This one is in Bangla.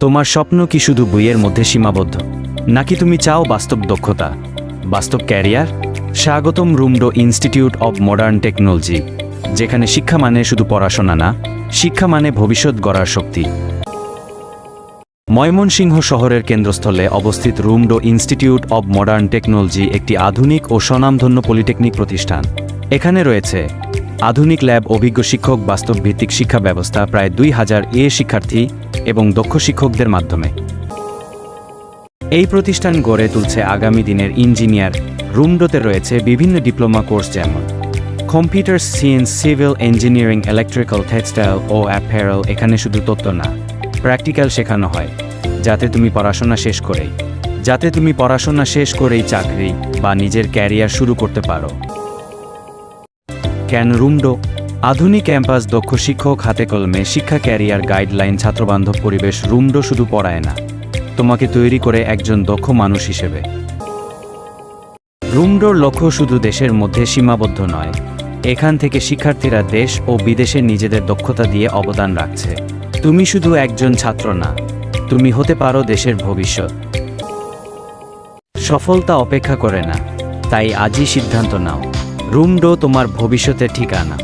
তোমার স্বপ্ন কি শুধু বইয়ের মধ্যে সীমাবদ্ধ, নাকি তুমি চাও বাস্তব দক্ষতা, বাস্তব ক্যারিয়ার? স্বাগতম রুমডো ইনস্টিটিউট অব মডার্ন টেকনোলজি, যেখানে শিক্ষা মানে শুধু পড়াশোনা না, শিক্ষা মানে ভবিষ্যৎ গড়ার শক্তি। ময়মনসিংহ শহরের কেন্দ্রস্থলে অবস্থিত রুমডো ইনস্টিটিউট অব মডার্ন টেকনোলজি একটি আধুনিক ও স্বনামধন্য পলিটেকনিক প্রতিষ্ঠান। এখানে রয়েছে আধুনিক ল্যাব, অভিজ্ঞ শিক্ষক, বাস্তবভিত্তিক শিক্ষা ব্যবস্থা, প্রায় 2000 শিক্ষার্থী এবং দক্ষ শিক্ষকদের মাধ্যমে এই প্রতিষ্ঠান গড়ে তুলছে আগামী দিনের ইঞ্জিনিয়ার। রুমডোতে রয়েছে বিভিন্ন ডিপ্লোমা কোর্স, যেমন computer science, civil engineering, electrical, textile ও অ্যাপারেল। এখানে শুধু তথ্য না, প্র্যাকটিক্যাল শেখানো হয়, যাতে তুমি পড়াশোনা শেষ করেই চাকরি বা নিজের ক্যারিয়ার শুরু করতে পারো। কেন রুমডো? আধুনিক ক্যাম্পাস, দক্ষ শিক্ষক, হাতে কলমে শিক্ষা, ক্যারিয়ার গাইডলাইন, ছাত্রবান্ধব পরিবেশ। রুমডো শুধু পড়ায় না, তোমাকে তৈরি করে একজন দক্ষ মানুষ হিসেবে। রুমডোর লক্ষ্য শুধু দেশের মধ্যে সীমাবদ্ধ নয়, এখান থেকে শিক্ষার্থীরা দেশ ও বিদেশে নিজেদের দক্ষতা দিয়ে অবদান রাখছে। তুমি শুধু একজন ছাত্র না, তুমি হতে পারো দেশের ভবিষ্যৎ। সফলতা অপেক্ষা করে না, তাই আজই সিদ্ধান্ত নাও। রুমডো তোমার ভবিষ্যতের ঠিকানা।